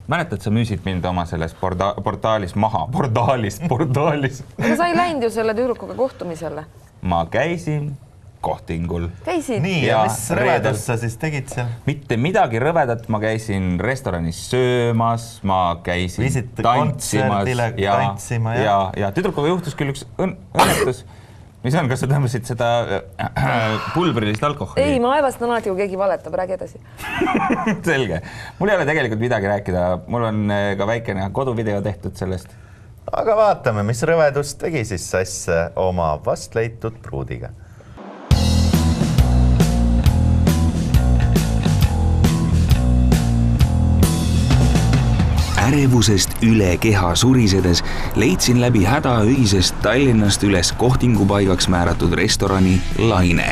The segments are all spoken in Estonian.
Mäletad, sa müüsid mind oma selles portaalis maha. Portaalis. Aga sa ei läinud ju selle tüdrukuga kohtumisele. Ma käisin kohtingul. Käisid? Nii, ja mis rõvedust sa siis tegid seal? Mitte midagi rõvedat, ma käisin restoranis söömas, ma käisin tantsimas ja tüdrukuga juhtus küll üks õnnetus. Mis on, kas sa tõmbasid seda pulbrilist alkoholi? Ei, ma aevastan alati, kui keegi valetab, räägi edasi. Selge. Mul ei ole tegelikult midagi rääkida. Mul on ka väikene koduvideo tehtud sellest. Aga vaatame, mis rõvedust tegi siis Sass oma vastleitud pruudiga. Ärevusest üle keha surisedes leidsin läbi häda öisest Tallinnast üles kohtingupaigaks määratud restorani Laine.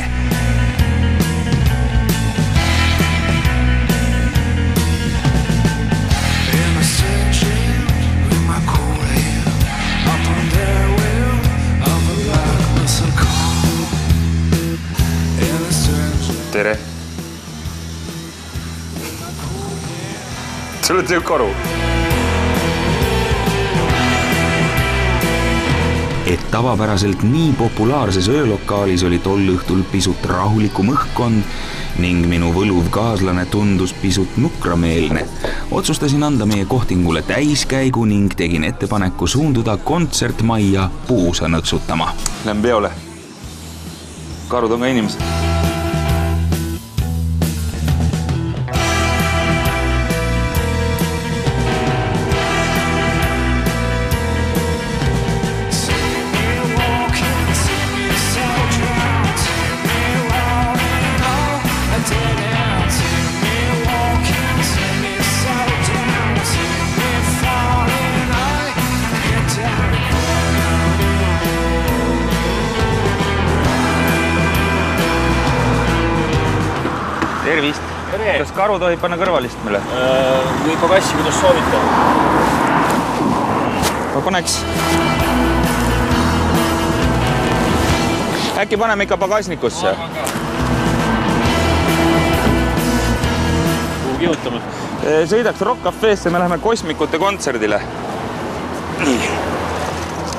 Tere! Sa oled siuke aru? Et tavapäraselt nii populaarses öölokaalis oli tol õhtul pisut rahulikum õhkkond ning minu võluv kaaslane tundus pisut nukrameelne, otsustasin anda meie kohtingule täiskäigu ning tegin ettepaneku suunduda kontsertmajja puusa nõksutama. Lähen peole. Karud on ka inimesed. Tervist! Kas karu tohib panna kõrvalistmele? Või pagassi, kuidas soovite? Ma paneks. Äkki paneme ikka pagasnikusse? Kuhu kihutame? Sõidaks Rock Cafeesse, me läheme Kosmikute kontserdile.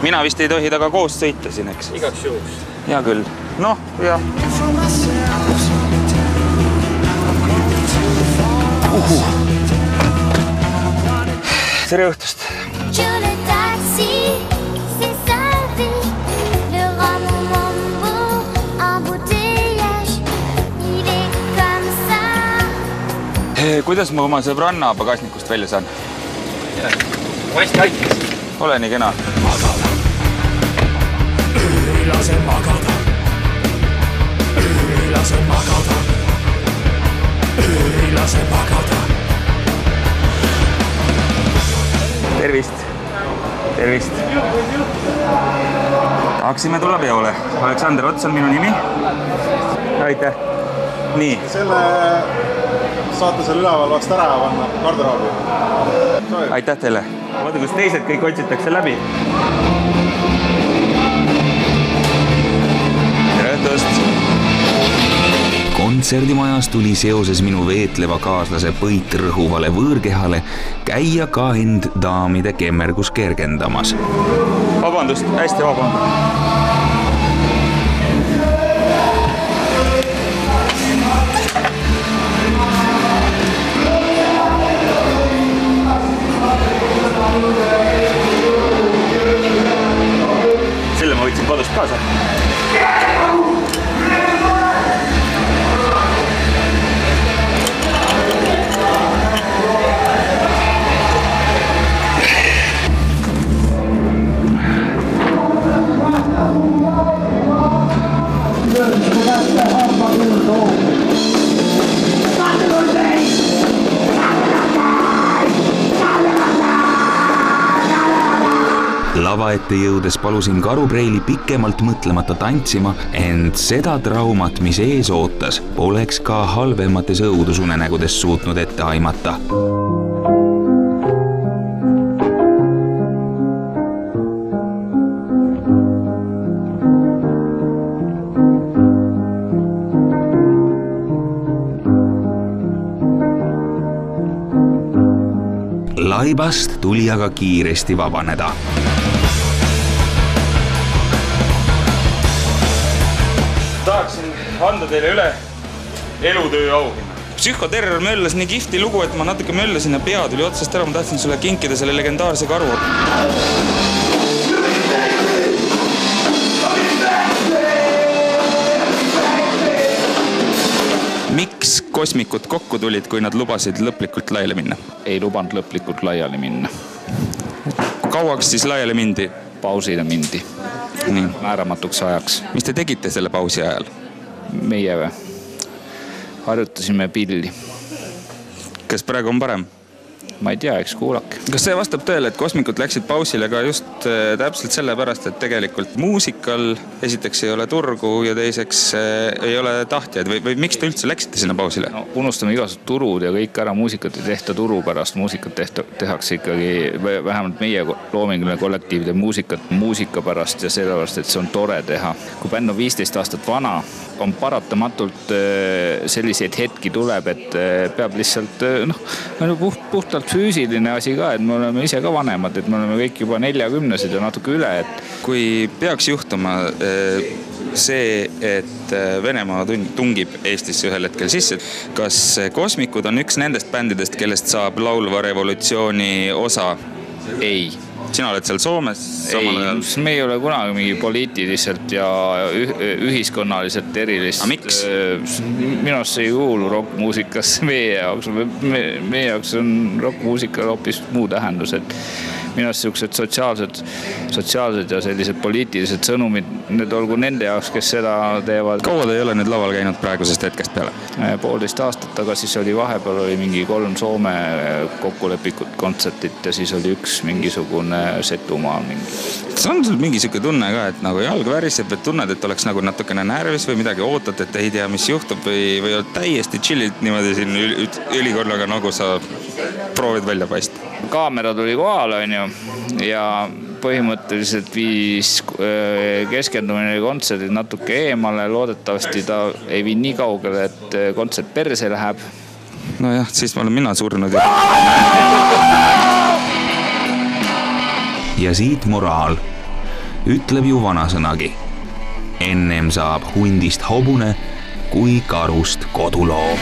Mina vist ei tohi taga koos sõita siin, eks? Igaks juhuks. Hea küll. Noh, jah. Tere õhtust. Kuidas ma oma sõbranna pagasnikust välja saan? Ma hästi aitas. Ole nii kena. Ei lase magada. Ei lase magada. Ei lase magada. Tervist. Tervist. Tahaksime tulla peole. Aleksander Ots on minu nimi. Aitäh. Nii. Selle saate seal üleval vast ära panna garderoobi. Aitäh teile. Vaata, kus teised kõik otsitakse läbi. Tere õhtust. Kontserdimajas tuli seoses minu veetleva kaaslase põitrõhuvale võõrkehale käia ka end daamide kemmergus kergendamas. Vabandust, hästi vabandust. Selle ma võtsin kodust kaasa. Lava ette jõudes palusin karupreili pikemalt mõtlemata tantsima, ent seda traumat, mis ees ootas, poleks ka halvemates õudusunenägudes suutnud ette aimata. laibast tuli aga kiiresti vabaneda. Tahaksin anda teile üle elutöö auhinna. Psühhoterror möllas nii kihvti lugu, et ma natuke möllasin ja pea tuli otsast ära. Ma tahtsin sulle kinkida selle legendaarse karu. Miks kosmikud kokku tulid, kui nad lubasid lõplikult laiali minna? Ei lubanud lõplikult laiali minna. Kauaks siis laiali mindi? Pausile mindi. Nii. Määramatuks ajaks. Mis te tegite selle pausi ajal? Meie või? Harjutasime pilli. Kas praegu on parem? Ma ei tea, eks kuulake. Kas see vastab tõele, et kosmikud läksid pausile ka just täpselt sellepärast, et tegelikult muusikal esiteks ei ole turgu ja teiseks ei ole tahtjaid või miks te üldse läksite sinna pausile? No, unustame igasugused turud ja kõik ära, muusikat ei tehta turu pärast, muusikat tehakse ikkagi vähemalt meie loominguline kollektiivide muusika pärast ja sellepärast, et see on tore teha. Kui bänd on 15 aastat vana, on paratamatult selliseid hetki tuleb, et peab lihtsalt puhtalt füüsiline asi ka, et me oleme ise ka vanemad, et me oleme kõik juba 40-sed ja natuke üle. Kui peaks juhtuma see, et Venemaa tungib Eestisse ühel hetkel sisse, kas kosmikud on üks nendest bändidest, kellest saab laulva revolutsiooni osa? Ei. Sina oled seal Soomes? Ei, me ei ole kunagi mingi poliitiliselt ja ühiskonnaliselt erilist. A miks? Minu arust see ei kuulu rockmuusikasse meie jaoks. Meie jaoks on rockmuusikal hoopis muu tähendus, et minu arust sellised sotsiaalsed ja sellised poliitilised sõnumid, need olgu nende jaoks, kes seda teevad. Kaua te ei ole nüüd laval käinud praegusest hetkest peale? 1,5 aastat, aga siis oli vahepeal oli mingi 3 Soome kokkulepikut kontsertit ja siis oli üks mingisugune Setumaa mingi. See on sul mingi siuke tunne ka, et nagu jalg väriseb, et tunned, et oleks nagu natukene närvis või midagi ootat, et ei tea, mis juhtub või oled täiesti chillilt niimoodi siin ülikorraga, nagu sa proovid välja paista. Kaamera tuli kohale, on ju, ja põhimõtteliselt viis keskendumine kontserdid natuke eemale, loodetavasti ta ei vii nii kaugele, et kontsert perse läheb. Nojah, siis olen mina surnud. Ja siit moraal. Ütleb ju vanasõnagi. Ennem saab hundist hobune kui karust koduloom.